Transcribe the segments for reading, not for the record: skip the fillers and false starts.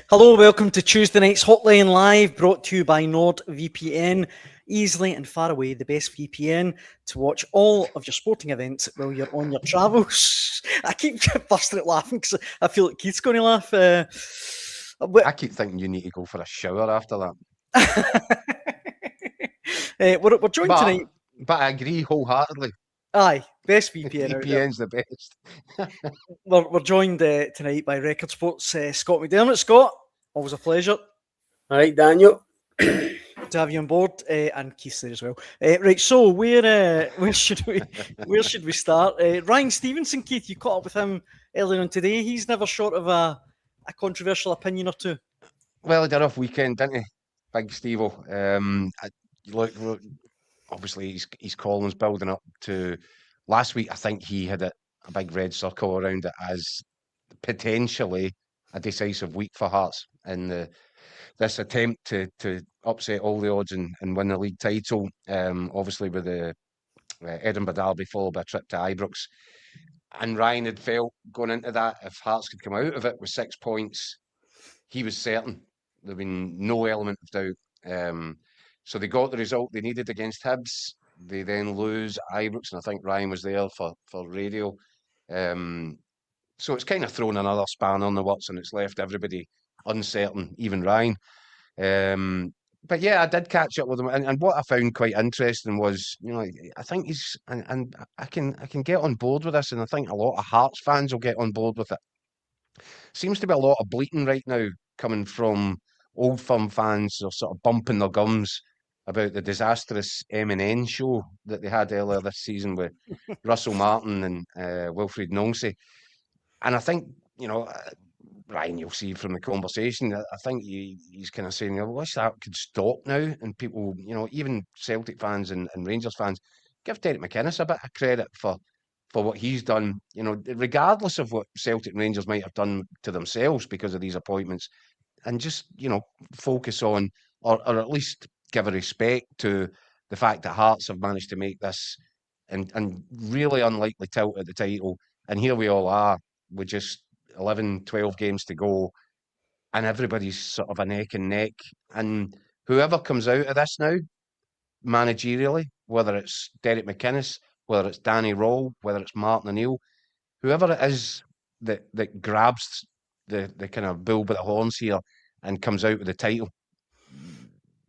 Hello, welcome to Tuesday night's Hotline Live, brought to you by NordVPN. Easily and far away the best VPN to watch all of your sporting events while you're on your travels. I keep busting it laughing because I feel like Keith's going to laugh. I keep thinking you need to go for a shower after that. We're joined tonight. But I agree wholeheartedly. Aye, best VPN out there. VPN's the best. We're joined tonight by Record Sports Scott McDermott. Scott, always a pleasure. All right, Daniel. To have you on board, and Keith there as well. Right, so where should we start? Ryan Stevenson, Keith, you caught up with him earlier on today. He's never short of a controversial opinion or two. Well, he did off weekend, didn't he? Big Steve-O. Look, obviously his column's building up to last week. I think he had a big red circle around it as potentially a decisive week for Hearts in this attempt to upset all the odds and win the league title. Obviously with the Edinburgh derby followed by a trip to Ibrox. And Ryan had felt going into that, if Hearts could come out of it with 6 points, he was certain. There'd been no element of doubt. So they got the result they needed against Hibs. They then lose Ibrox, and I think Ryan was there for radio. So it's kind of thrown another spanner in the works, and it's left everybody uncertain, even Ryan. But yeah, I did catch up with him, and what I found quite interesting was, I think he's, and I can get on board with this, and I think a lot of Hearts fans will get on board with it. Seems to be a lot of bleating right now coming from Old Firm fans, who are sort of bumping their gums about the disastrous M&N show that they had earlier this season with Russell Martin and Wilfried Nongsi. And I think, Ryan, you'll see from the conversation, I think he's kind of saying, I wish that could stop now. And people, even Celtic fans and Rangers fans, give Derek McInnes a bit of credit for what he's done, regardless of what Celtic and Rangers might have done to themselves because of these appointments, and just, focus on, or at least give a respect to the fact that Hearts have managed to make this and really unlikely tilt at the title. And here we all are with just 11, 12 games to go, and everybody's sort of a neck and neck. And whoever comes out of this now, managerially, whether it's Derek McInnes, whether it's Danny Rall, whether it's Martin O'Neill, whoever it is that grabs the kind of bull by the horns here and comes out with the title,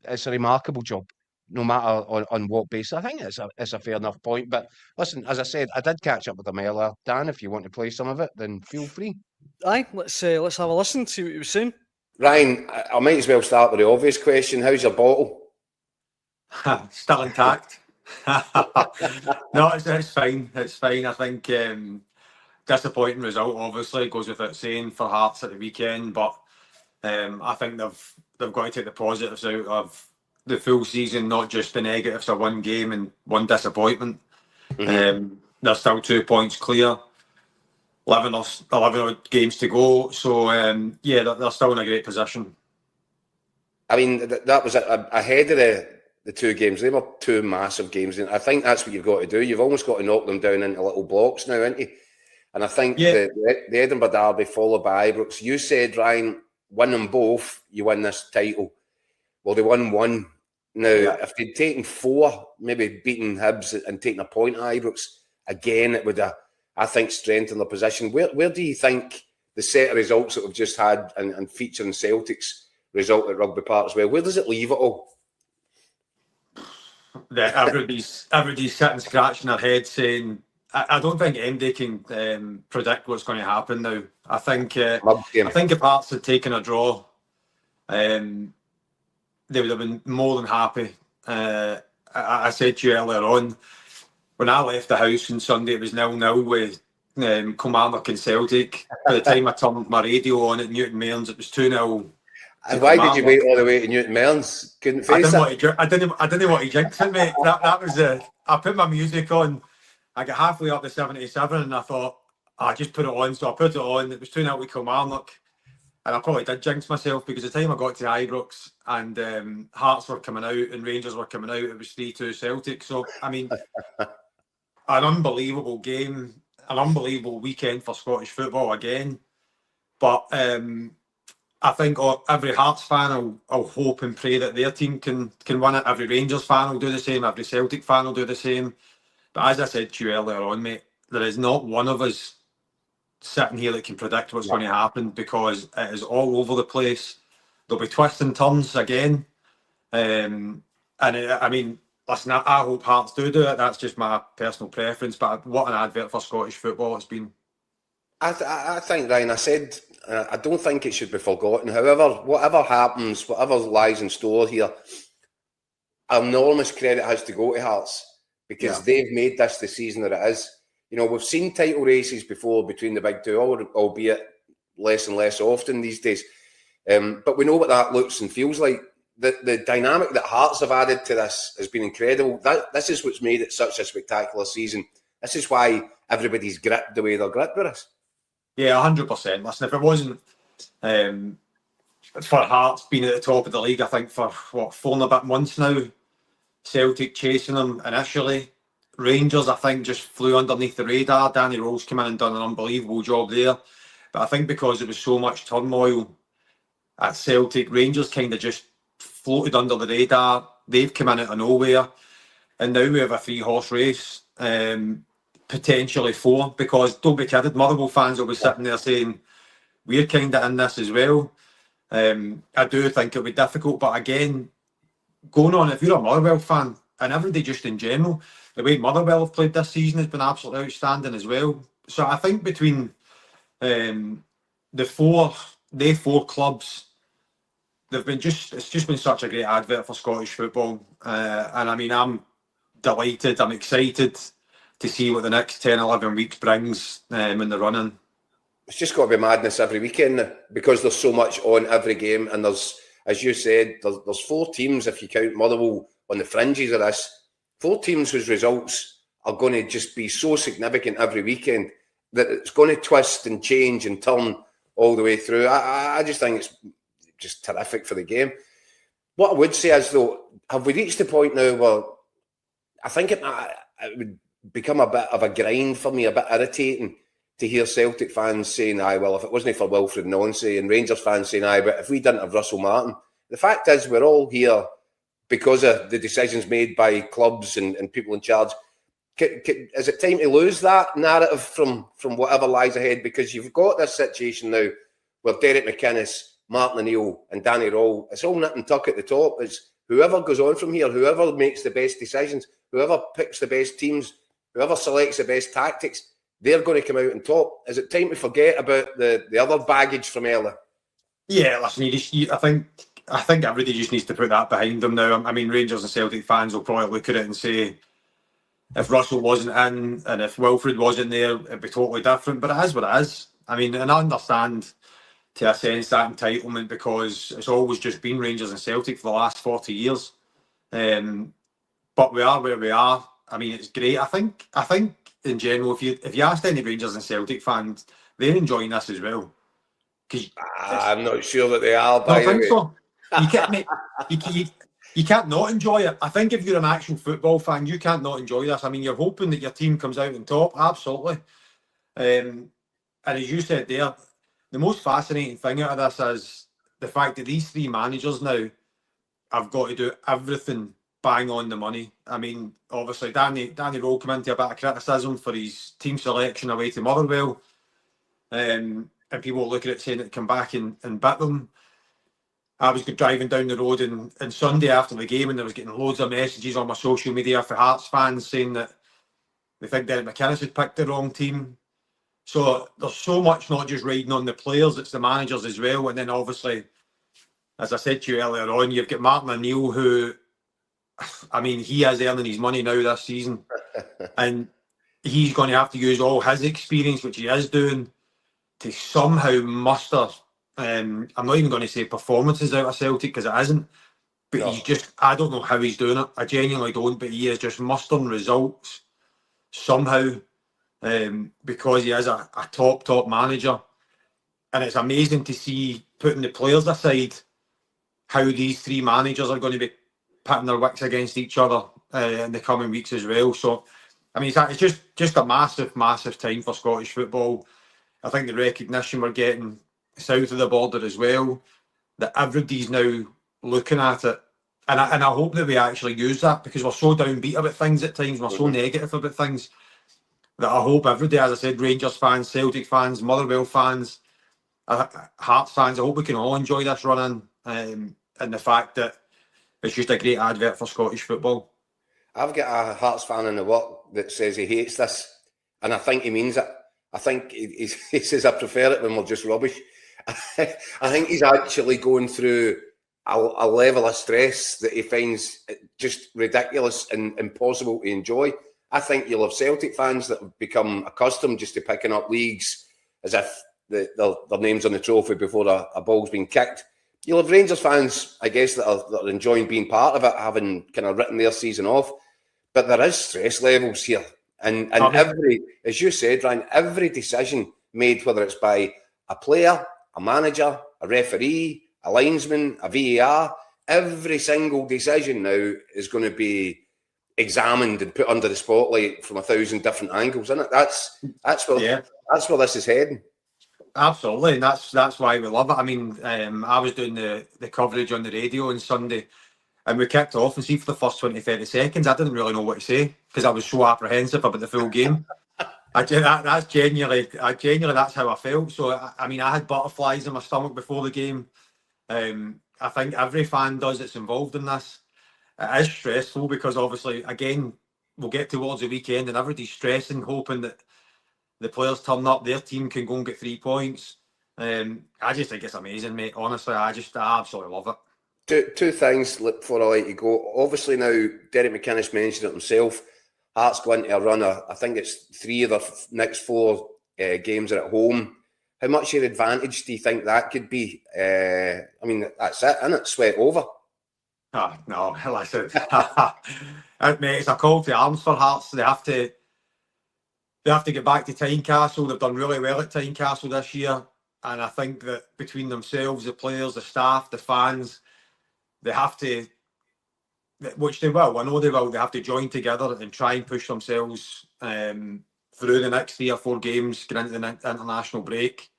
it's a remarkable job, no matter on what basis. I think it's a fair enough point. But listen, as I said, I did catch up with him earlier. Dan, if you want to play some of it, then feel free. Aye, let's have a listen, see what he was saying. Ryan, I might as well start with the obvious question. How's your bottle? Still intact. No, it's fine. It's fine. I think disappointing result, obviously, goes without saying for Hearts at the weekend. But I think they've got to take the positives out of the full season, not just the negatives of one game and one disappointment. Mm-hmm. They're still 2 points clear. 11 odd games to go. So, they're still in a great position. I mean, that was ahead of the two games. They were two massive games. And I think that's what you've got to do. You've almost got to knock them down into little blocks now, haven't you? And I think the Edinburgh derby followed by Ibrox. You said, Ryan, win them both, you win this title. Well, they won one. Now, if they'd taken 4, maybe beaten Hibs and taken a point at Ibrox, again, it would have, I think, strengthened their position. Where do you think the set of results that we've just had and featuring Celtic's result at Rugby Park as well, where does it leave it all? Everybody's sitting scratching their head saying, I don't think MD can predict what's going to happen now. I think if Hearts had taken a draw, they would have been more than happy. I said to you earlier on, when I left the house on Sunday, it was 0-0 with Kilmarnock and Celtic. By the time I turned my radio on at Newton Mearns, it was 2-0. And why did you wait all the way to Newton Mearns? Couldn't face it? I didn't want to jinx it, mate. That was I put my music on. I got halfway up to 77 and I thought, I just put it on. So I put it on. It was 2-0 with Kilmarnock. And I probably did jinx myself because the time I got to Ibrox and Hearts were coming out and Rangers were coming out, it was 3-2 Celtic. So, I mean, an unbelievable game, an unbelievable weekend for Scottish football again. But I think every Hearts fan will hope and pray that their team can win it. Every Rangers fan will do the same. Every Celtic fan will do the same. But as I said to you earlier on, mate, there is not one of us sitting here that can predict what's going to happen, because it is all over the place. There'll be twists and turns again. I mean, listen, I hope Hearts do it. That's just my personal preference. But what an advert for Scottish football it's been. I think, Ryan, I said, I don't think it should be forgotten. However, whatever happens, whatever lies in store here, enormous credit has to go to Hearts, because they've made this the season that it is. You know, we've seen title races before between the big two, albeit less and less often these days. But we know what that looks and feels like. The dynamic that Hearts have added to this has been incredible. This is what's made it such a spectacular season. This is why everybody's gripped the way they're gripped with us. Yeah, 100%. Listen, if it wasn't for Hearts being at the top of the league, I think for 4 and a bit months now, Celtic chasing them initially, Rangers, I think, just flew underneath the radar. Danny Rose came in and done an unbelievable job there. But I think because there was so much turmoil at Celtic, Rangers kind of just floated under the radar. They've come in out of nowhere. And now we have a 3-horse race, potentially 4, because don't be kidded, Motherwell fans will be sitting there saying, we're kind of in this as well. I do think it'll be difficult, but again, going on, if you're a Motherwell fan, and everybody just in general, the way Motherwell have played this season has been absolutely outstanding as well. So I think between the 4 clubs, it's just been such a great advert for Scottish football. And I mean, I'm delighted, I'm excited to see what the next 10, 11 weeks brings in the running. It's just got to be madness every weekend, because there's so much on every game, and there's, as you said, there's 4 teams, if you count Motherwell on the fringes of this, 4 teams whose results are going to just be so significant every weekend that it's going to twist and change and turn all the way through. I just think it's just terrific for the game. What I would say is, though, have we reached the point now where I think it would become a bit of a grind for me, a bit irritating to hear Celtic fans saying, aye, well, if it wasn't for Wilfred Nonsi, and Rangers fans saying, aye, but if we didn't have Russell Martin. The fact is, we're all here because of the decisions made by clubs and people in charge. Is it time to lose that narrative from whatever lies ahead? Because you've got this situation now where Derek McInnes, Martin O'Neill and Danny Rowell, it's all nip and tuck at the top. It's whoever goes on from here, whoever makes the best decisions, whoever picks the best teams, whoever selects the best tactics, they're going to come out on top. Is it time to forget about the other baggage from earlier? Yeah, listen, I think everybody just needs to put that behind them now. I mean, Rangers and Celtic fans will probably look at it and say, if Russell wasn't in and if Wilfred wasn't there, it'd be totally different. But it is what it is. I mean, and I understand to a sense that entitlement, because it's always just been Rangers and Celtic for the last 40 years. But we are where we are. I mean, it's great. I think in general, if you asked any Rangers and Celtic fans, they're enjoying this as well. I'm not sure that they are. I think so. You can't not enjoy it. I think if you're an actual football fan, you can't not enjoy this. I mean, you're hoping that your team comes out on top, absolutely. And as you said there, the most fascinating thing out of this is the fact that these 3 managers now have got to do everything bang on the money. I mean, obviously, Danny Rowell came into a bit of criticism for his team selection away to Motherwell. And people look at it saying it come back and bit them. I was driving down the road and Sunday after the game, and I was getting loads of messages on my social media for Hearts fans saying that they think Derek McInnes had picked the wrong team. So there's so much not just riding on the players, it's the managers as well. And then obviously, as I said to you earlier on, you've got Martin O'Neill, who, I mean, he is earning his money now this season. And he's going to have to use all his experience, which he is doing, to somehow muster, I'm not even going to say performances out of Celtic, because it isn't. But he's just, I don't know how he's doing it. I genuinely don't, but he is just mustering results somehow, because he is a top manager. And it's amazing to see, putting the players aside, how these 3 managers are going to be pitting their wicks against each other in the coming weeks as well. So, I mean, it's just a massive time for Scottish football. I think the recognition we're getting south of the border as well. that everybody's now looking at it. And I hope that we actually use that, because we're so downbeat about things at times, we're so negative about things, that I hope everybody, as I said, Rangers fans, Celtic fans, Motherwell fans, Hearts fans, I hope we can all enjoy this run-in, and the fact that it's just a great advert for Scottish football. I've got a Hearts fan in the work that says he hates this, and I think he means it. I think he says, I prefer it when we're just rubbish. I think he's actually going through a level of stress that he finds just ridiculous and impossible to enjoy. I think you'll have Celtic fans that have become accustomed just to picking up leagues as if their name's on the trophy before a ball's been kicked. You'll have Rangers fans, I guess, that are enjoying being part of it, having kind of written their season off. But there is stress levels here. And every, as you said, Ryan, every decision made, whether it's by a player, a manager, a referee, a linesman, a VAR, every single decision now is going to be examined and put under the spotlight from 1,000 different angles, isn't it? That's where this is heading. Absolutely, and that's why we love it. I mean, I was doing the coverage on the radio on Sunday, and we kicked off, and see, for the first 20-30 seconds, I didn't really know what to say, because I was so apprehensive about the full game. That's genuinely that's how I felt. So I mean, I had butterflies in my stomach before the game. I think every fan does that's involved in this. It is stressful, because obviously, again, we'll get towards the weekend and everybody's stressing, hoping that the players turn up, their team can go and get 3 points. I just think it's amazing, mate. Honestly, I absolutely love it. Two things before I let you go. Obviously now, Derek McInnes mentioned it himself. Hearts go into a run of, I think it's 3 of the next 4 games are at home. How much of an advantage do you think that could be? I mean, that's it, isn't it? Sweat over. Oh, no, listen. Mate, it's a call to arms for Hearts. They have to get back to Tynecastle. They've done really well at Tynecastle this year. And I think that between themselves, the players, the staff, the fans, they have to, which they will, I know they will, they have to join together and try and push themselves through the next 3 or 4 games, get into the international break.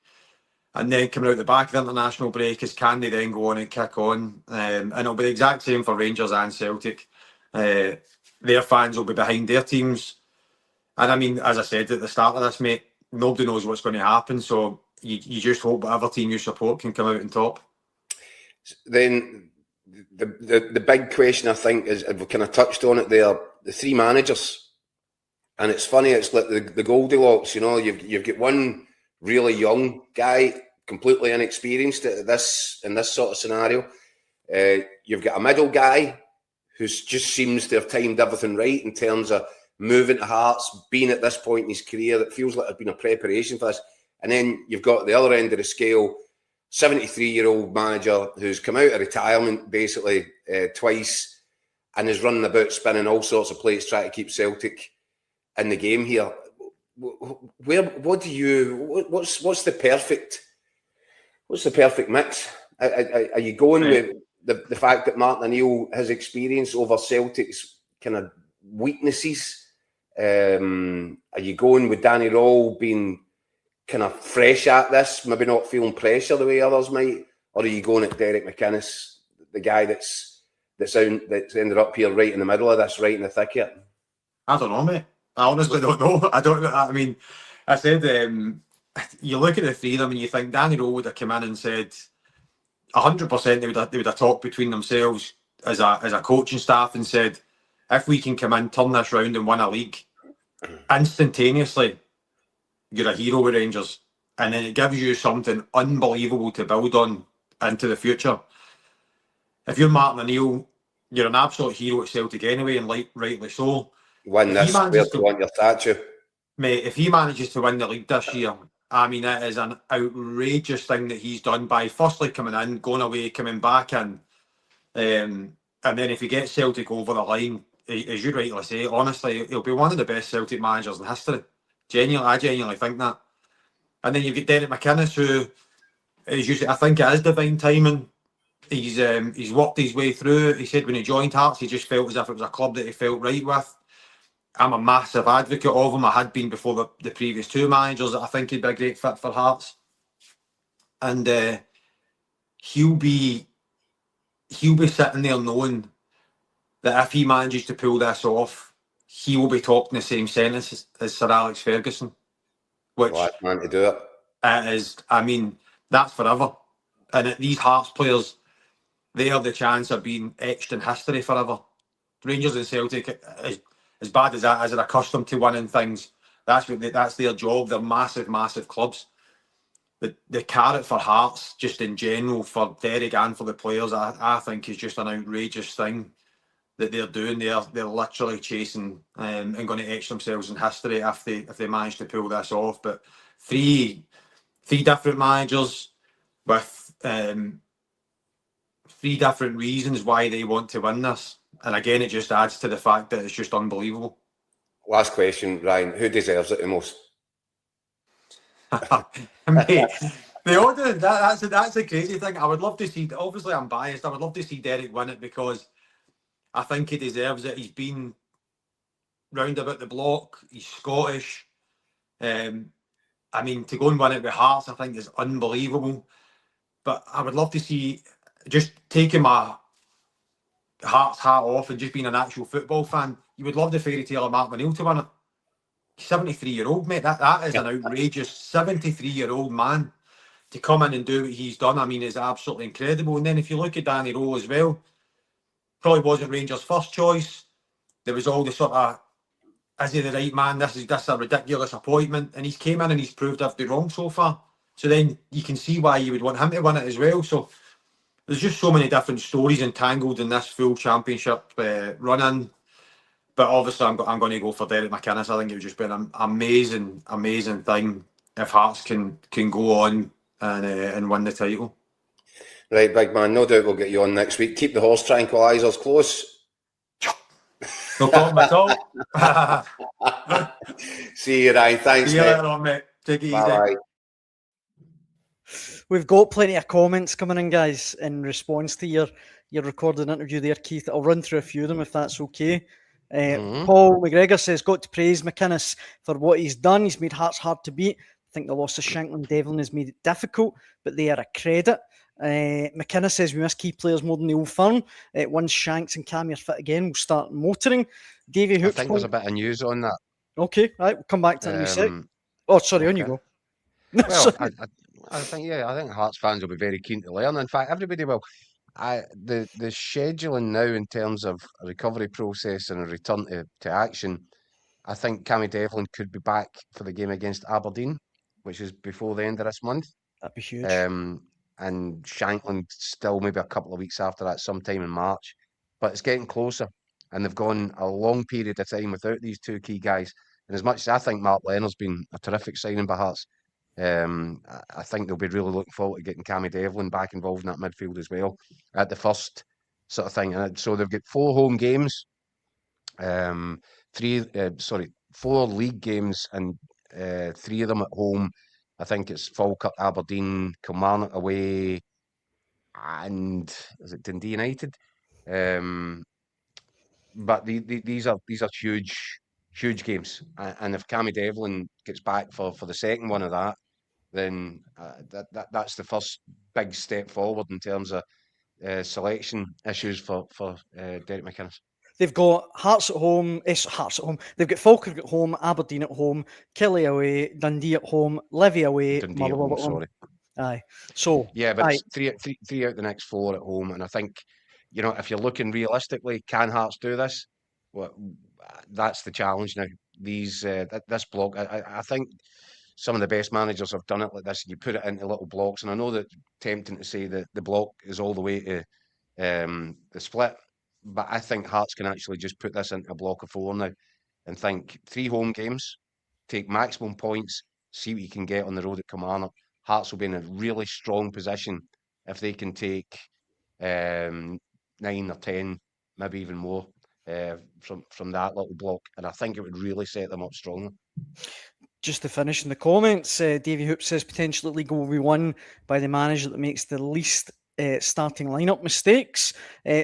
And then coming out the back of the international break is, can they then go on and kick on? And it'll be the exact same for Rangers and Celtic. Their fans will be behind their teams. And I mean, as I said at the start of this, mate, nobody knows what's going to happen. So you just hope whatever team you support can come out on top. Then the big question, I think, is, we kind of touched on it there, the 3 managers. And it's funny, it's like the Goldilocks, you know, you've got one really young guy, completely inexperienced in this sort of scenario. You've got a middle guy who just seems to have timed everything right in terms of moving to Hearts, being at this point in his career that feels like there's been a preparation for this. And then you've got the other end of the scale, 73-year-old manager who's come out of retirement basically twice and is running about spinning all sorts of plates trying to keep Celtic in the game here. What's the perfect mix? Are you going with the fact that Martin O'Neill has experience over Celtic's kind of weaknesses? Are you going with Danny Rowell being kind of fresh at this, maybe not feeling pressure the way others might? Or are you going at Derek McInnes, the guy that's ended up here right in the middle of this, right in the thick of it? I don't know, mate. I honestly don't know. I mean, I said, you look at the 3 of them and you think Danny Rowell would have come in and said 100% they would have talked between themselves as a coaching staff and said, if we can come in, turn this round and win a league, instantaneously, you're a hero with Rangers. And then it gives you something unbelievable to build on into the future. If you're Martin O'Neill, you're an absolute hero at Celtic anyway, and rightly so. Win this, where do you want your statue? Mate, if he manages to win the league this year, I mean, it is an outrageous thing that he's done by firstly coming in, going away, coming back in. And then if he gets Celtic over the line, as you rightly say, honestly, he'll be one of the best Celtic managers in history. I genuinely think that. And then you've got Derek McInnes, who, as you say, I think it is divine timing. He's worked his way through. He said when he joined Hearts, he just felt as if it was a club that he felt right with. I'm a massive advocate of him. I had been before the previous 2 managers that I think he'd be a great fit for Hearts. And he'll be sitting there knowing that if he manages to pull this off, he will be talking the same sentence as Sir Alex Ferguson, which Last man to do it. It is. I mean, that's forever. And these Hearts players, they have the chance of being etched in history forever. Rangers and Celtic, as bad as that is, are accustomed to winning things. That's their job. They're massive, massive clubs. The carrot for Hearts, just in general, for Derek and for the players, I think is just an outrageous thing that they're doing. They're literally chasing and going to etch themselves in history if they manage to pull this off. But three different managers with three different reasons why they want to win this. And again, it just adds to the fact that it's just unbelievable. Last question, Ryan. Who deserves it the most? Mate, the order, that's a crazy thing. I would love to see, obviously I'm biased, I would love to see Derek win it because I think he deserves it. He's been round about the block. He's Scottish. I mean, to go and win it with Hearts, I think is unbelievable. But I would love to see, just taking my Hearts hat off and just being an actual football fan, you would love the fairy tale of Mark O'Neill to win it. 73-year-old, mate. That is an outrageous 73-year-old man to come in and do what he's done. I mean, it's absolutely incredible. And then if you look at Danny Rowe as well, probably wasn't Rangers' first choice. There was all the sort of, is he the right man? This is a ridiculous appointment. And he's came in and he's proved everything wrong so far. So then you can see why you would want him to win it as well. So there's just so many different stories entangled in this full championship run-in. But obviously I'm going to go for Derek McInnes. I think it would just be an amazing, amazing thing if Hearts can go on and win the title. Right, big man. No doubt we'll get you on next week. Keep the horse tranquilizers close. No problem at all. See you, Ryan. Thanks, See you mate. later on, mate. Take it easy. Bye. We've got plenty of comments coming in, guys, in response to your recorded interview there, Keith. I'll run through a few of them if that's okay. Paul McGregor says, got to praise McInnes for what he's done. He's made Hearts hard to beat. I think the loss of Shankland Devlin has made it difficult, but they are a credit. McInnes says we miss key players more than the Old Firm. Once Shanks and Cam are fit again, we'll start motoring. Davey Hoops. I think there's a bit of news on that. Okay, right, we'll come back to that in a sec. Oh, sorry, okay. On you go. Well, I think Hearts fans will be very keen to learn. In fact, everybody will. The scheduling now in terms of a recovery process and a return to action, I think Cammy Devlin could be back for the game against Aberdeen, which is before the end of this month. That'd be huge. And Shankland still maybe a couple of weeks after that, sometime in March. But it's getting closer, and they've gone a long period of time without these two key guys. And as much as I think Mark Leonard's been a terrific signing by Hearts, I think they'll be really looking forward to getting Cammy Devlin back involved in that midfield as well at the first sort of thing. And so they've got 4 home games, 4 league games, and 3 of them at home. I think it's Falkirk, Aberdeen, Kilmarnock away, and is it Dundee United? But these are huge games, and if Cammy Devlin gets back for the second one of that, then that's the first big step forward in terms of selection issues for Derek McInnes. They've got Hearts at home. Hearts at home. They've got Falkirk at home, Aberdeen at home, Killie away, Dundee at home, Livy away, Dundee at home. Sorry. Aye. So yeah, but it's three out the next 4 at home, and I think if you're looking realistically, can Hearts do this? Well, that's the challenge now. This block, I think some of the best managers have done it like this. You put it into little blocks, and I know that tempting to say that the block is all the way to the split, but I think Hearts can actually just put this into a block of 4 now and think 3 home games, take maximum points, see what you can get on the road at Kilmarnock. Hearts will be in a really strong position if they can take 9 or 10, maybe even more from that little block, and I think it would really set them up strongly. Just to finish in the comments, Davey Hoop says potentially league will be won by the manager that makes the least starting lineup mistakes.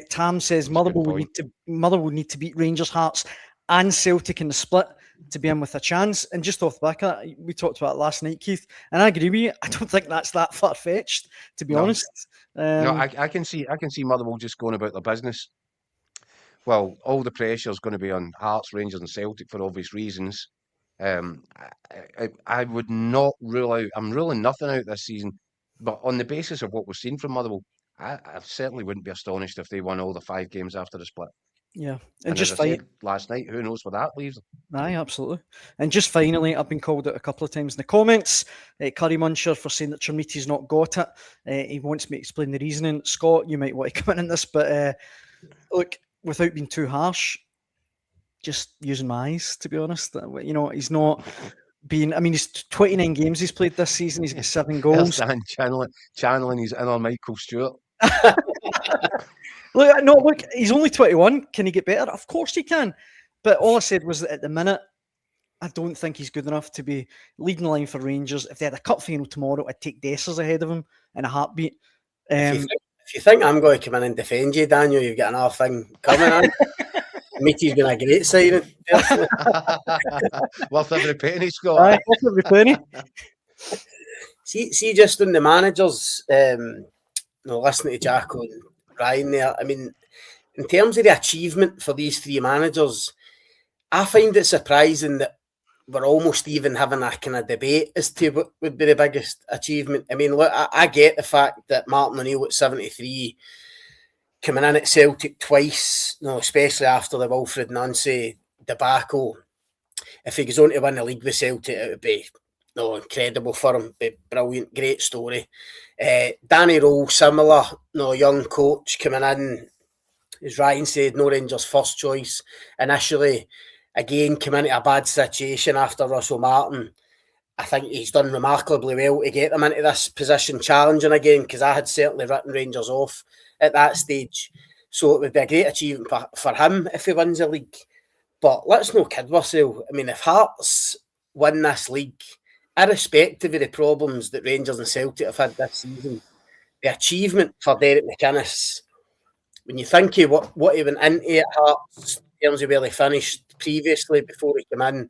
Tam says Motherwell would need to beat Rangers, Hearts, and Celtic in the split to be in with a chance. And just off the back of that, we talked about it last night, Keith, and I agree with you. I don't think that's that far fetched, to be honest. No, I can see Motherwell just going about their business. Well, all the pressure is going to be on Hearts, Rangers, and Celtic for obvious reasons. I would not rule out. I'm ruling nothing out this season, but on the basis of what we've seen from Motherwell, I certainly wouldn't be astonished if they won all the 5 games after the split. Yeah, and just as I said last night, who knows where that leaves them? Aye, absolutely. And just finally, I've been called out a couple of times in the comments. Curry Muncher for saying that Chermiti's not got it. He wants me to explain the reasoning. Scott, you might want to come in this, but look, without being too harsh, just using my eyes, to be honest. You know, he's not been. I mean, he's 29 games he's played this season. He's got 7 goals. Channeling his inner Michael Stewart. Look, he's only 21. Can he get better? Of course he can. But all I said was that at the minute, I don't think he's good enough to be leading the line for Rangers. If they had a cup final tomorrow, I'd take Dessers ahead of him in a heartbeat. If you think I'm going to come in and defend you, Daniel, you've got another thing coming in. Meaty's been a great signing. Worth every penny, Scott. Worth every penny. See, just on the managers, listening to Jacko and Ryan there, I mean, in terms of the achievement for these 3 managers, I find it surprising that we're almost even having a kind of debate as to what would be the biggest achievement. I mean, look, I get the fact that Martin O'Neill at 73, coming in at Celtic twice, especially after the Wilfred Nancy debacle, if he goes on to win the league with Celtic, it would be incredible for him. Be brilliant, great story. Danny Rowe, similar, young coach coming in, as Ryan said, no Rangers first choice initially. Again, came into a bad situation after Russell Martin. I think he's done remarkably well to get them into this position, challenging again, because I had certainly written Rangers off at that stage. So it would be a great achievement for him if he wins the league. But let's not kid ourselves. I mean, if Hearts win this league, irrespective of the problems that Rangers and Celtic have had this season, the achievement for Derek McInnes, when you think of what he went into at Hearts in terms of where they finished previously before he came in,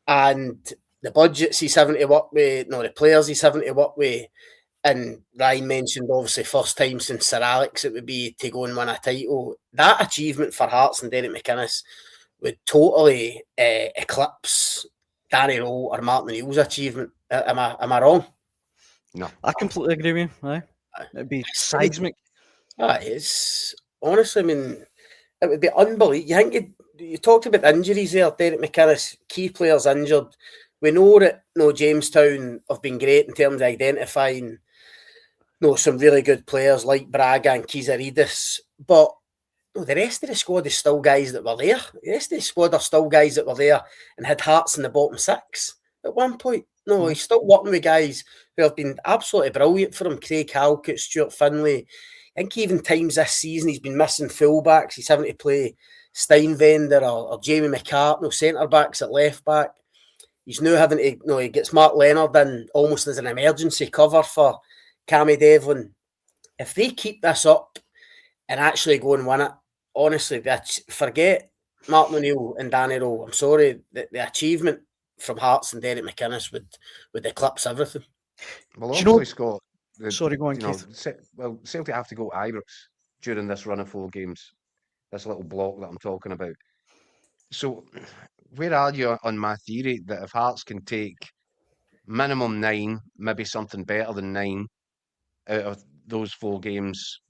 and the budgets he's having to work with, the players he's having to work with, and Ryan mentioned obviously first time since Sir Alex it would be to go and win a title. That achievement for Hearts and Derek McInnes would totally eclipse Danny Rowe or Martin O'Neill's achievement. Am I wrong? No, I completely agree with you. Aye. It'd be seismic. It's honestly, I mean, it would be unbelievable. You talked about injuries there, Derek McInnes, key players injured. We know that Jamestown have been great in terms of identifying some really good players like Braga and Kizaridis, but the rest of the squad is still guys that were there. The rest of the squad are still guys that were there and had Hearts in the bottom 6 at one point. He's still working with guys who have been absolutely brilliant for him. Craig Halkett, Stuart Finlay. I think even times this season he's been missing fullbacks. He's having to play Steinvender or Jamie McCart, centre-backs at left-back. He's now having to, he gets Mark Leonard in almost as an emergency cover for Cammy Devlin. If they keep this up and actually go and win it, honestly, forget Martin O'Neill and Danny Rowe. I'm sorry, the achievement from Hearts and Derek McInnes would eclipse everything. Well, obviously, Scott. Sorry, go on, Keith. Celtic have to go Ibrox during this run of 4 games. This little block that I'm talking about. So, where are you on my theory that if Hearts can take minimum 9, maybe something better than 9 out of those 4 games,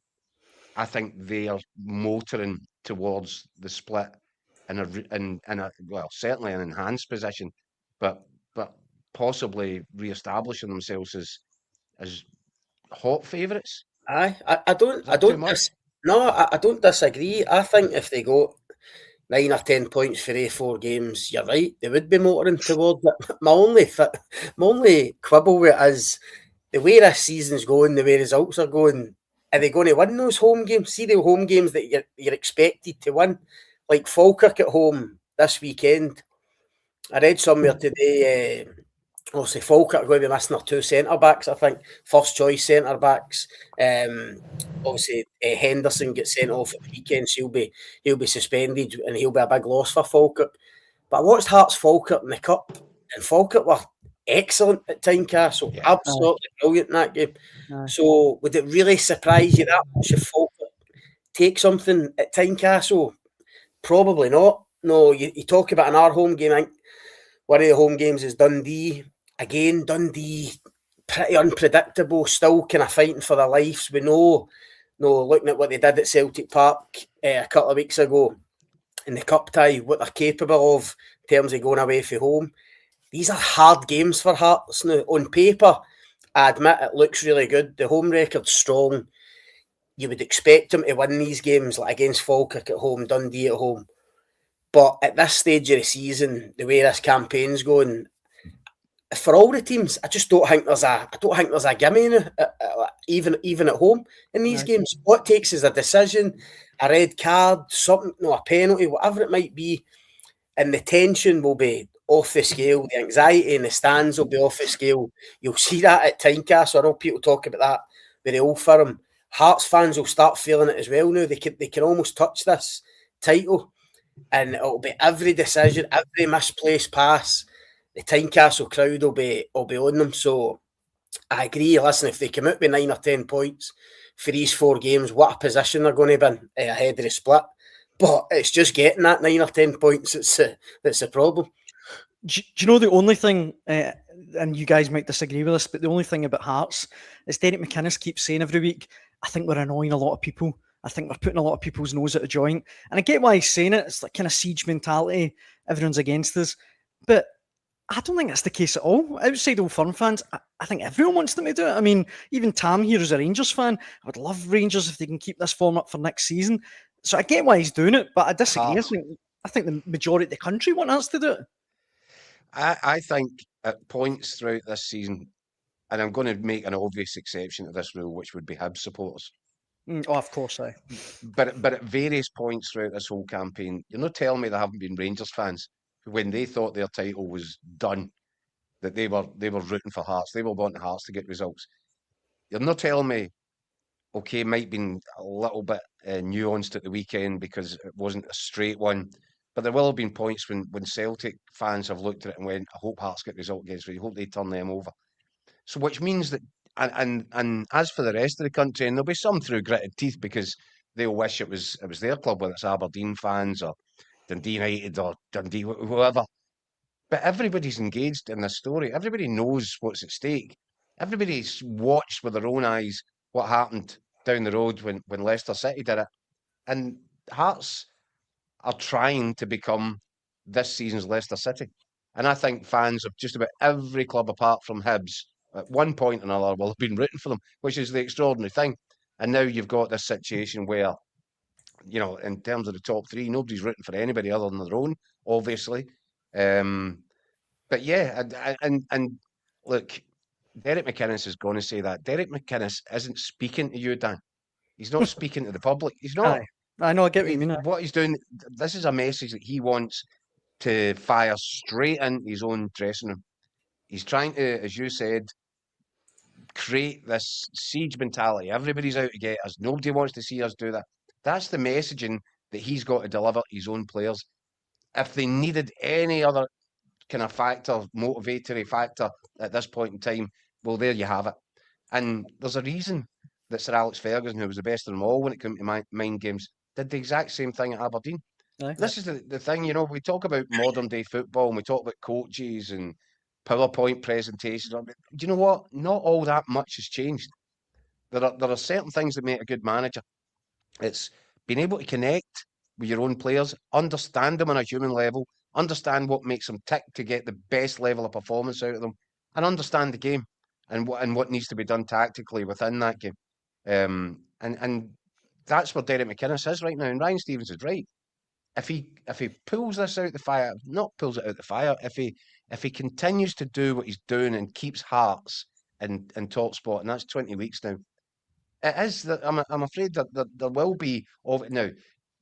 I think they are motoring towards the split in a certainly an enhanced position, but possibly re-establishing themselves as hot favourites. I don't disagree. I think if they got 9 or 10 points for A4 games, you're right, they would be motoring towards it. My only quibble with it is the way this season's going, the way results are going. Are they going to win those home games? See the home games that you're expected to win, like Falkirk at home this weekend. I read somewhere today Obviously, Falkirk are going to be missing their 2 centre-backs, I think. First choice centre-backs. Obviously, Henderson gets sent off at the weekend, so he'll be suspended and he'll be a big loss for Falkirk. But I watched Hearts Falkirk in the Cup, and Falkirk were excellent at Tynecastle. Yeah. Absolutely brilliant in that game. Aye. So, would it really surprise you that much if Falkirk take something at Tynecastle? Probably not. No, you talk about an our home game. I think one of the home games is Dundee. Again, Dundee, pretty unpredictable, still kind of fighting for their lives. We know, looking at what they did at Celtic Park a couple of weeks ago in the cup tie, what they're capable of in terms of going away from home. These are hard games for Hearts. Now, on paper, I admit it looks really good. The home record's strong. You would expect them to win these games, like against Falkirk at home, Dundee at home. But at this stage of the season, the way this campaign's going, for all the teams, I just don't think there's a gimme now, even at home in these games. What it takes is a decision, a red card, something, a penalty, whatever it might be, and the tension will be off the scale. The anxiety in the stands will be off the scale. You'll see that at Tynecastle. I know people talk about that with the Old Firm. Hearts fans will start feeling it as well now. They can almost touch this title, and it'll be every decision, every misplaced pass. The Tynecastle crowd will be on them. So I agree. Listen, if they come out with 9 or 10 points for these 4 games, what a position they're going to be in ahead of the split. But it's just getting that 9 or 10 points that's the problem. Do you know the only thing, and you guys might disagree with this, but the only thing about Hearts is Derek McInnes keeps saying every week, I think we're annoying a lot of people. I think we're putting a lot of people's nose at a joint. And I get why he's saying it. It's like kind of siege mentality. Everyone's against us. But I don't think that's the case at all. Outside Old Firm fans, I think everyone wants them to do it. I mean, even Tam here is a Rangers fan. I would love Rangers if they can keep this form up for next season. So I get why he's doing it, but I disagree. I think the majority of the country want us to do it. I think at points throughout this season, and I'm going to make an obvious exception to this rule, which would be Hibs supporters. Oh, of course, aye. But at various points throughout this whole campaign, you're not telling me there haven't been Rangers fans who, when they thought their title was done, that they were rooting for Hearts. They were wanting Hearts to get results. You're not telling me, okay, it might have been a little bit nuanced at the weekend because it wasn't a straight one. But there will have been points when Celtic fans have looked at it and went, I hope Hearts get the result against me. I hope they turn them over. So which means that, and as for the rest of the country, and there'll be some through gritted teeth because they'll wish it was their club, whether it's Aberdeen fans or Dundee United or Dundee, whoever. But everybody's engaged in this story. Everybody knows what's at stake. Everybody's watched with their own eyes what happened down the road when Leicester City did it. And Hearts are trying to become this season's Leicester City. And I think fans of just about every club apart from Hibs at one point or another will have been rooting for them, which is the extraordinary thing. And now you've got this situation where, you know, in terms of the top 3, nobody's rooting for anybody other than their own, obviously. But yeah, and look, Derek McInnes is going to say that. Derek McInnes isn't speaking to you, Dan. He's not speaking to the public. He's not. Aye. I know, I get what you mean. What he's doing, this is a message that he wants to fire straight into his own dressing room. He's trying to, as you said, create this siege mentality. Everybody's out to get us. Nobody wants to see us do that. That's the messaging that he's got to deliver to his own players. If they needed any other kind of factor, motivatory factor at this point in time, well, there you have it. And there's a reason that Sir Alex Ferguson, who was the best of them all when it came to mind games, did the exact same thing at Aberdeen. Aye. This is the thing, you know, we talk about modern day football and we talk about coaches and PowerPoint presentations. Do you know what? Not all that much has changed. There are certain things that make a good manager. It's being able to connect with your own players, understand them on a human level, understand what makes them tick to get the best level of performance out of them, and understand the game and what needs to be done tactically within that game. And that's where Derek McInnes is right now. And Ryan Stevenson is right. If he pulls this out the fire, not pulls it out the fire, if he continues to do what he's doing and keeps Hearts in top spot, and that's 20 weeks now, it is that I'm afraid that there will be now.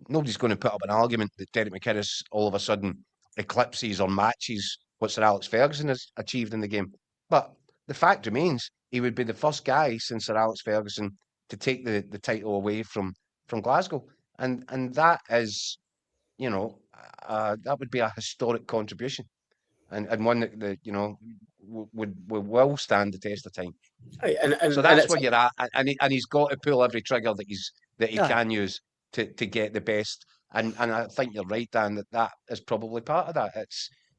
Nobody's going to put up an argument that Derek McInnes all of a sudden eclipses or matches what Sir Alex Ferguson has achieved in the game. But the fact remains, he would be the first guy since Sir Alex Ferguson to take the title away from Glasgow, and that is, you know, that would be a historic contribution, and one that would will stand the test of time. So that's where you're at, and he's got to pull every trigger that he can use to get the best. And I think you're right, Dan, that is probably part of that.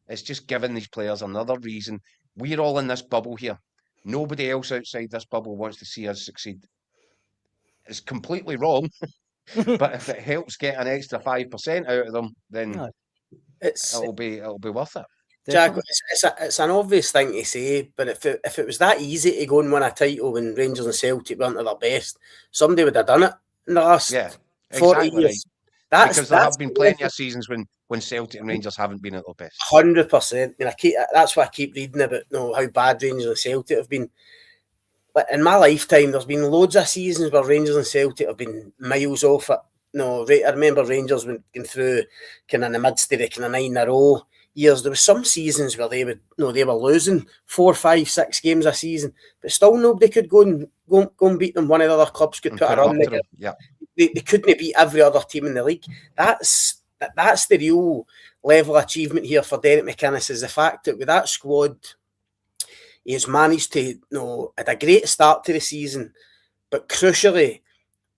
It's just giving these players another reason. We're all in this bubble here. Nobody else outside this bubble wants to see us succeed. It's completely wrong, but if it helps get an extra 5% out of them, then it'll be worth it. Jack, it's an obvious thing to say, but if it was that easy to go and win a title when Rangers and Celtic weren't at their best, somebody would have done it in the last 40 years. Right. Because there have been plenty of seasons when Celtic and Rangers haven't been at their best. 100%. I mean, that's why I keep reading about how bad Rangers and Celtic have been. But in my lifetime, there's been loads of seasons where Rangers and Celtic have been miles off it. I remember Rangers going through kind of in the midst of the kind of 9 in a row years. There were some seasons where they were losing 4, 5, 6 games a season, but still nobody could go and beat them. One of the other clubs could put a run. They couldn't beat every other team in the league. That's the real level of achievement here for Derek McInnes, is the fact that with that squad, he has managed to, at a great start to the season, but crucially,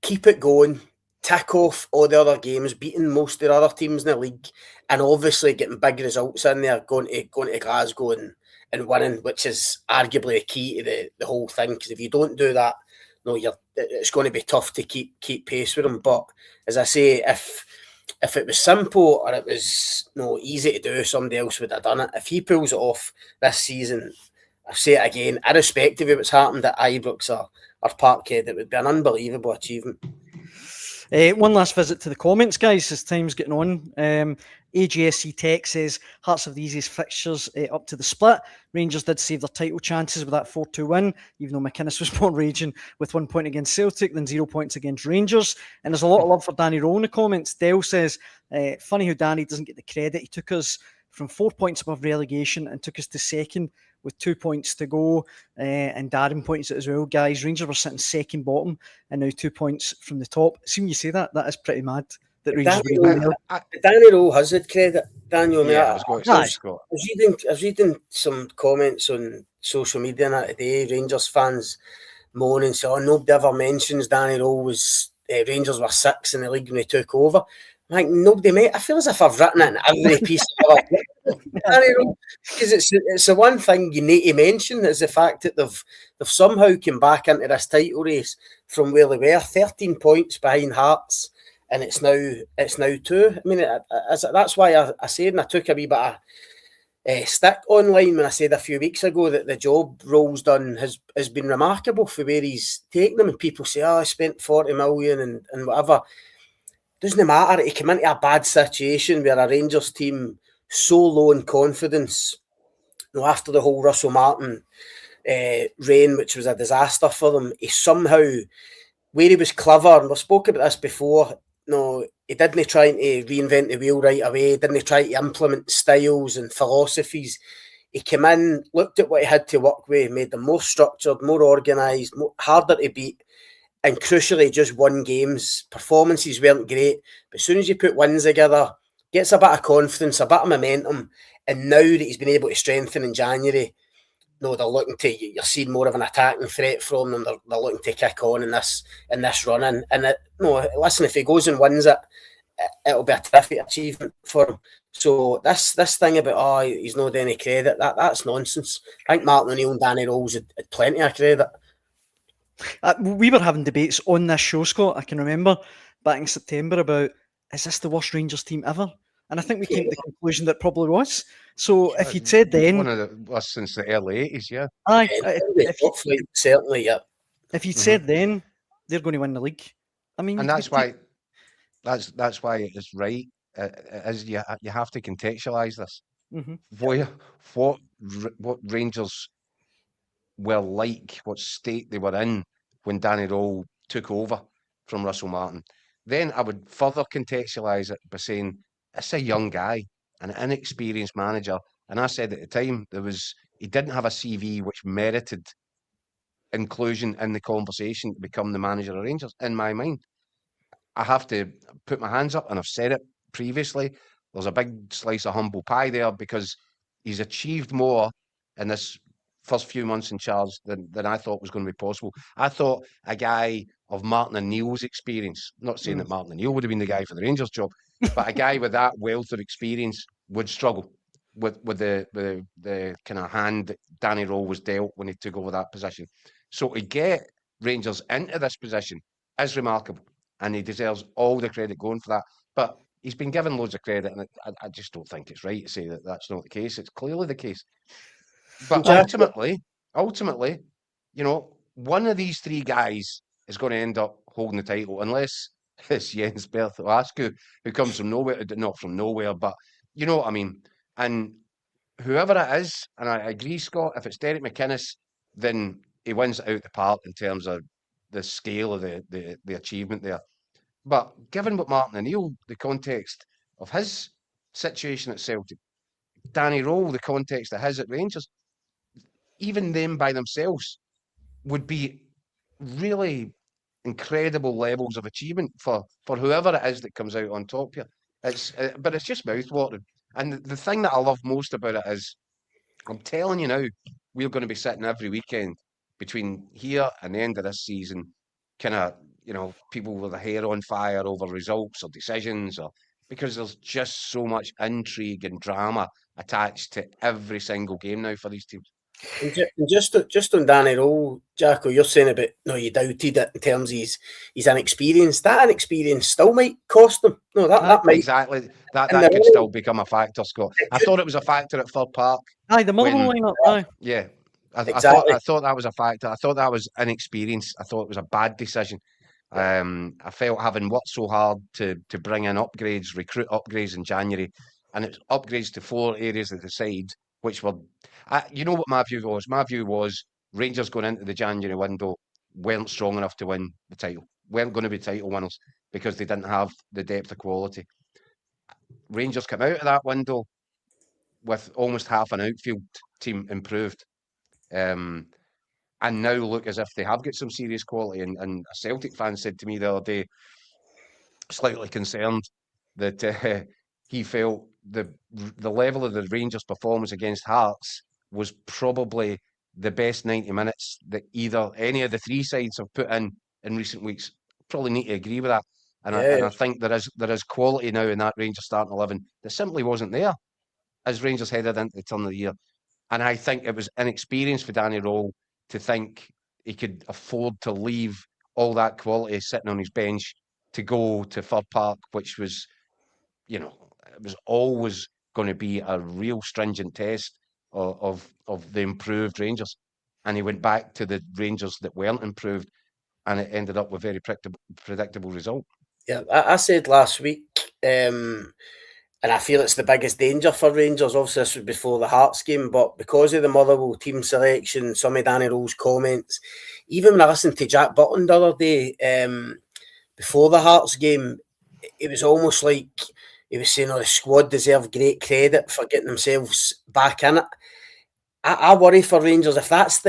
keep it going, tick off all the other games, beating most of the other teams in the league, and obviously getting big results in there, going to Glasgow and winning, which is arguably the key to the whole thing. Because if you don't do that, it's going to be tough to keep pace with them. But as I say, if it was simple or it was easy to do, somebody else would have done it. If he pulls it off this season, I say it again, irrespective of what's happened at Ibrox or Parkhead, it would be an unbelievable achievement. One last visit to the comments, guys, as time's getting on. AGSC Tech says Hearts have the easiest fixtures up to the split. Rangers did save their title chances with that 4-2 win, even though McInnes was more raging with 1 point against Celtic than 0 points against Rangers. And there's a lot of love for Danny Rowe in the comments. Dale says, funny how Danny doesn't get the credit. He took us from 4 points above relegation and took us to second with 2 points to go. And Darren points it as well. Guys, Rangers were sitting second bottom and now 2 points from the top. See when you say that, that is pretty mad. Danny Rowe has had credit, Daniel. Yeah, I was reading some comments on social media today, Rangers fans moaning, saying, nobody ever mentions Danny Rowe was Rangers were 6 in the league when he took over. Like, nobody, mate. I feel as if I've written it in every piece of Danny Rowe, because it's the one thing you need to mention is the fact that they've somehow come back into this title race from where they were, 13 points behind Hearts. And it's now 2. I mean, that's why I said, and I took a wee bit of stick online when I said a few weeks ago that the job Rowe's done has been remarkable for where he's taken them. And people say, I spent 40 million and whatever. Doesn't matter. He came into a bad situation where a Rangers team so low in confidence, after the whole Russell Martin reign, which was a disaster for them, he somehow, where he was clever, and we've spoken about this before, he didn't try to reinvent the wheel right away, didn't try to implement styles and philosophies. He came in, looked at what he had to work with, made them more structured, more organised, harder to beat, and crucially just won games. Performances weren't great, but as soon as you put wins together, gets a bit of confidence, a bit of momentum, and now that he's been able to strengthen in January, they're looking to, you're seeing more of an attacking threat from them. They're looking to kick on in this run. And listen, if he goes and wins it, it'll be a terrific achievement for him. So this thing about, he's not any credit, that's nonsense. I think Martin O'Neill and Danny Rose had plenty of credit. We were having debates on this show, Scott, I can remember, back in September about, is this the worst Rangers team ever? And I think we came to the conclusion that probably was. So if you'd said then... One of the worst since the early 80s, yeah. Certainly, yeah. If you'd said then, they're going to win the league. I mean... And that's why it's right. You have to contextualise this. What Rangers were like, what state they were in when Danny Rowe took over from Russell Martin. Then I would further contextualise it by saying, it's a young guy, an inexperienced manager And I said at the time, he didn't have a CV which merited inclusion in the conversation to become the manager of Rangers, in my mind. I have to put my hands up, and I've said it previously. There's a big slice of humble pie there, because he's achieved more in this first few months in charge than I thought was going to be possible. I thought a guy of Martin O'Neill's experience, not saying that Martin O'Neill would have been the guy for the Rangers job, but a guy with that wealth of experience would struggle with the kind of hand that Danny Rowe was dealt when he took over that position. So to get Rangers into this position is remarkable, and he deserves all the credit going for that. But he's been given loads of credit, and I just don't think it's right to say that that's not the case. It's clearly the case. But ultimately, you know, one of these three guys is going to end up holding the title, unless it's Jens Bertholascu, who comes from nowhere, not from nowhere, but you know what I mean. And whoever it is, and I agree, Scott, if it's Derek McInnes, then he wins it out the park in terms of the scale of the achievement there. But given what Martin O'Neill, the context of his situation at Celtic, Danny Rowe, the context of his at Rangers, even them by themselves would be really incredible levels of achievement for whoever it is that comes out on top here. But it's just mouthwatering. And the thing that I love most about it is, I'm telling you now, we're going to be sitting every weekend between here and the end of this season, kind of, you know, people with their hair on fire over results or decisions, or because there's just so much intrigue and drama attached to every single game now for these teams. And just on Danny Rowe, Jacko, you're saying about you doubted it in terms of he's inexperienced. That inexperience still might cost him. No, that might exactly that could still become a factor, Scott. I thought it was a factor at Fir Park. Aye, the Motherwell lineup. Aye, yeah. Exactly. I thought that was a factor. I thought that was inexperience. I thought it was a bad decision. I felt, having worked so hard to bring in upgrades, recruit upgrades in January, and it's upgrades to 4 areas of the side, which were, you know what my view was? My view was Rangers going into the January window weren't strong enough to win the title, weren't going to be title winners because they didn't have the depth of quality. Rangers come out of that window with almost half an outfield team improved. And now look as if they have got some serious quality. And a Celtic fan said to me the other day, slightly concerned, that he felt the level of the Rangers' performance against Hearts was probably the best 90 minutes that any of the three sides have put in recent weeks. Probably need to agree with that. And I think there is quality now in that Rangers starting 11 that simply wasn't there as Rangers headed into the turn of the year. And I think it was inexperience for Danny Rowe to think he could afford to leave all that quality sitting on his bench to go to Fir Park, which was, you know, it was always going to be a real stringent test of the improved Rangers. And he went back to the Rangers that weren't improved, and it ended up with a very predictable result. Yeah, I said last week, and I feel it's the biggest danger for Rangers. Obviously, this was before the Hearts game, but because of the Motherwell team selection, some of Danny Rowe's comments, even when I listened to Jack Butland the other day, before the Hearts game, it was almost like he was saying, the squad deserve great credit for getting themselves back in it. I worry for Rangers if that's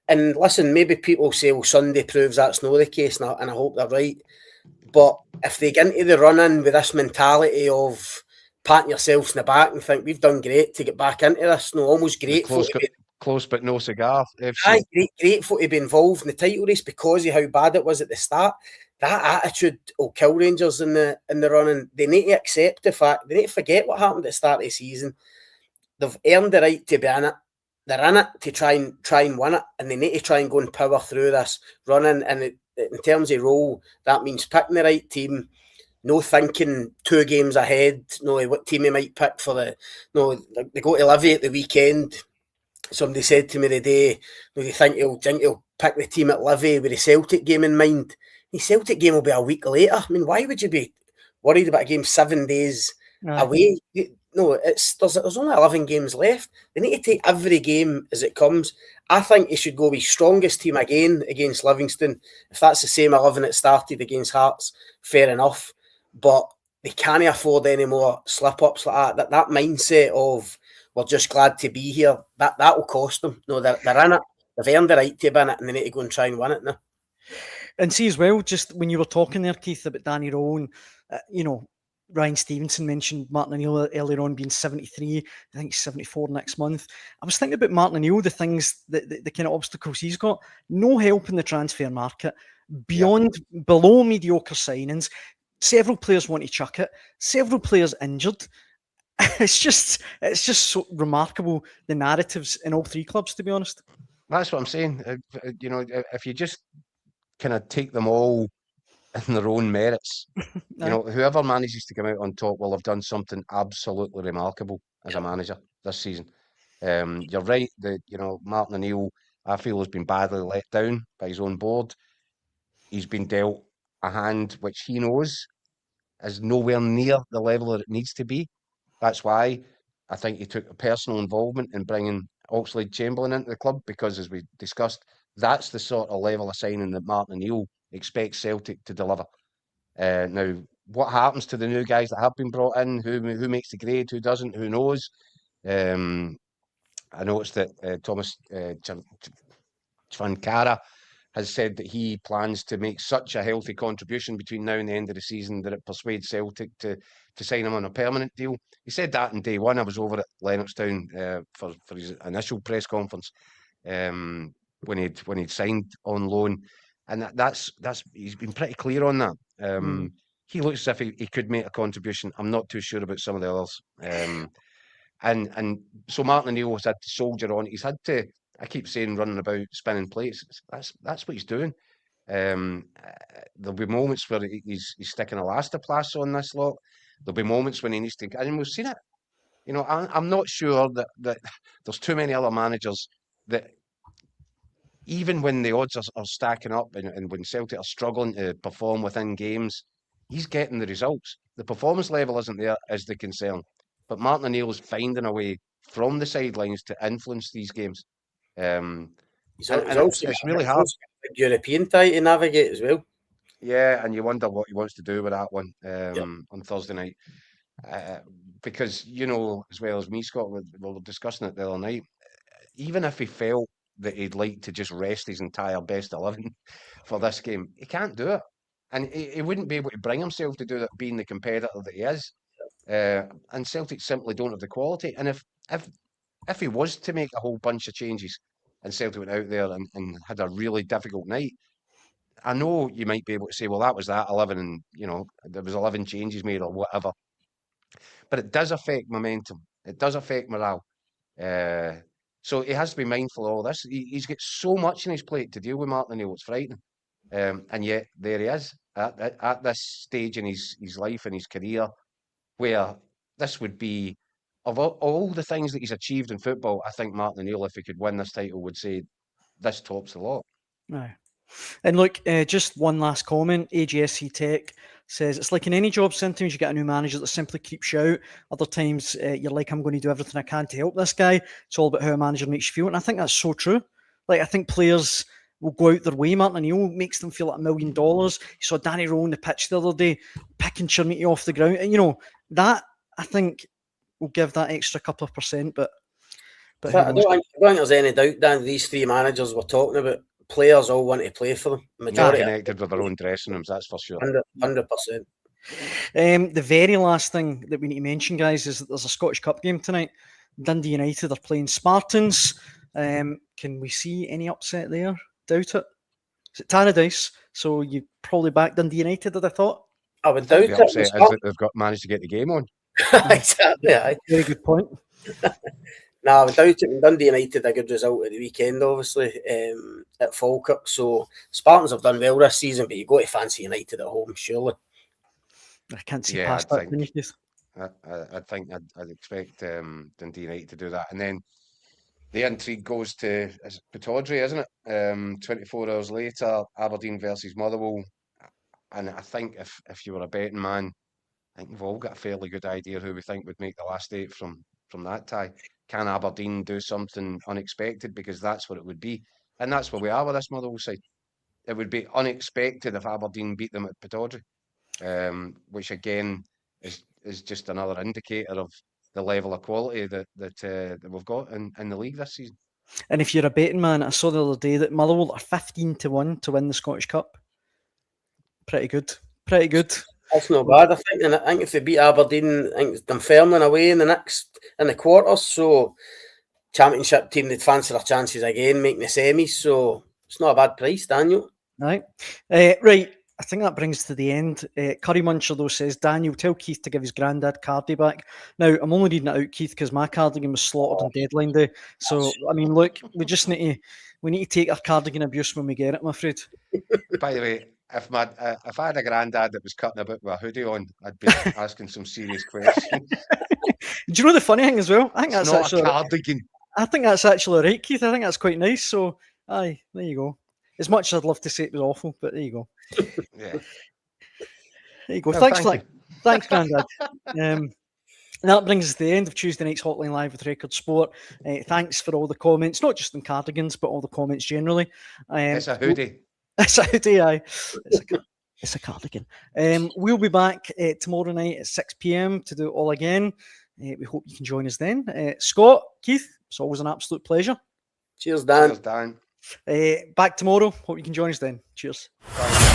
and listen, maybe people say, well, Sunday proves that's not the case, and I hope they're right. But if they get into the run-in with this mentality of patting yourselves in the back and think we've done great to get back into this, almost grateful. Close but no cigar. Aye, grateful to be involved in the title race because of how bad it was at the start. That attitude will kill Rangers in the run-in. They need to accept the fact, they need to forget what happened at the start of the season. They've earned the right to be in it. They're in it to try and win it, and they need to try and go and power through this run-in. And in terms of role, that means picking the right team, no thinking 2 games ahead, what team he might pick for they go to Livy at the weekend. Somebody said to me the day, do you think he'll pick the team at Livy with the Celtic game in mind? The Celtic game will be a week later. I mean, why would you be worried about a game 7 days away? No, there's only 11 games left. They need to take every game as it comes. I think he should go with strongest team again against Livingston. If that's the same 11 that started against Hearts, fair enough. But they can't afford any more slip-ups like that. That mindset of we're just glad to be here. That will cost them. No, they're in it. They've earned the right to be in it, and they need to go and try and win it now. And see as well, just when you were talking there, Keith, about Danny Rowe, and Ryan Stevenson mentioned Martin O'Neill earlier on being 73. I think he's 74 next month. I was thinking about Martin O'Neill, the things, the kind of obstacles he's got. No help in the transfer market, below mediocre signings. Several players want to chuck it. Several players injured. It's just so remarkable, the narratives in all three clubs, to be honest. That's what I'm saying. If you just kind of take them all in their own merits, whoever manages to come out on top will have done something absolutely remarkable as a manager this season. You're right that Martin O'Neill, I feel, has been badly let down by his own board. He's been dealt a hand which he knows is nowhere near the level that it needs to be. That's why I think he took a personal involvement in bringing Oxlade-Chamberlain into the club, because, as we discussed, that's the sort of level of signing that Martin O'Neill expects Celtic to deliver. Now, what happens to the new guys that have been brought in? Who makes the grade? Who doesn't? Who knows? I noticed that Tomas Cvancara has said that he plans to make such a healthy contribution between now and the end of the season that it persuades Celtic to sign him on a permanent deal. He said that in day one. I was over at Lennoxtown for his initial press conference when he'd signed on loan, and that's he's been pretty clear on that. He looks as if he could make a contribution. I'm not too sure about some of the others. And so Martin O'Neill has had to soldier on. He's had to, I keep saying, running about spinning plates. That's what he's doing. There'll be moments where he's sticking elastoplast on this lot. There'll be moments when he needs to, and we've seen it. I'm not sure that there's too many other managers that, even when the odds are stacking up and when Celtic are struggling to perform within games, he's getting the results. The performance level isn't there is the concern. But Martin O'Neill is finding a way from the sidelines to influence these games. He's also it's really hard. A European tie to navigate as well. Yeah, and you wonder what he wants to do with that one on Thursday night. Because, as well as me, Scott, we were discussing it the other night, even if he felt that he'd like to just rest his entire best 11 for this game, he can't do it. And he wouldn't be able to bring himself to do that, being the competitor that he is. And Celtic simply don't have the quality. And if he was to make a whole bunch of changes and Celtic went out there and had a really difficult night, I know you might be able to say, well, that was that 11 and, there was 11 changes made or whatever. But it does affect momentum. It does affect morale. So he has to be mindful of all this. He's got so much on his plate to deal with, Martin O'Neill. It's frightening. And yet there he is at this stage in his life and his career, where this would be, of all the things that he's achieved in football, I think Martin O'Neill, if he could win this title, would say this tops the lot. No. And look, just one last comment. AGSC Tech says, it's like in any job, sometimes you get a new manager that simply keeps you out. Other times you're like, I'm going to do everything I can to help this guy. It's all about how a manager makes you feel. And I think that's so true. Like, I think players will go out their way. Martin O'Neill makes them feel like $1 million. You saw Danny Rowe on the pitch the other day, picking Chernity off the ground. And, that, I think, will give that extra couple of percent. But I don't think there's any doubt, Dan, these three managers we're talking about, players all want to play for them. Majority connected with their own dressing rooms, that's for sure. 100%. The very last thing that we need to mention, guys, is that there's a Scottish Cup game tonight. Dundee United are playing Spartans. Can we see any upset there? Doubt it. It's at Tannadice, so you probably back Dundee United, I'd have thought. I would doubt the upset is that they've managed to get the game on. Exactly. Very good point. No, I would doubt it. Dundee United a good result at the weekend, obviously, at Falkirk. So Spartans have done well this season, but you go to fancy United at home, surely. I can't see past that. I think I'd expect Dundee United to do that. And then the intrigue goes to Pittodrie, isn't it? 24 hours later, Aberdeen versus Motherwell. And I think if you were a betting man, I think we've all got a fairly good idea who we think would make the last 8 from that tie. Can Aberdeen do something unexpected? Because that's what it would be. And that's where we are with this Motherwell side. It would be unexpected if Aberdeen beat them at Pittodrie, which again is just another indicator of the level of quality that we've got in the league this season. And if you're a betting man, I saw the other day that Motherwell are 15-1 to win the Scottish Cup. Pretty good. Pretty good. That's not bad. I think if they beat Aberdeen, I think Dunfermline away in the quarters, so Championship team, they'd fancy their chances again, making the semis. So it's not a bad price, Daniel. Right. Right. I think that brings to the end. Curry Muncher, though, says, Daniel, tell Keith to give his granddad Cardi back. Now, I'm only reading it out, Keith, because my cardigan was slaughtered on deadline day. So, I mean, look, we need to take our cardigan abuse when we get it, I'm afraid. By the way, if I had a granddad that was cutting about with a hoodie on, I'd be asking some serious questions. Do you know the funny thing as well? I think It's that's not actually a cardigan. I think that's actually right, Keith. I think that's quite nice. So, aye, there you go. As much as I'd love to say it was awful, but there you go. Yeah. There you go. No, Thanks, thank you. Thanks, Grandad. That brings us to the end of Tuesday night's Hotline Live with Record Sport. Thanks for all the comments, not just on cardigans, but all the comments generally. It's a hoodie. It's a hoodie, aye. It's a cardigan. We'll be back tomorrow night at 6 p.m. to do it all again. We hope you can join us then. Scott, Keith, it's always an absolute pleasure. Cheers, Dan. Cheers, Dan. Back tomorrow. Hope you can join us then. Cheers. Bye.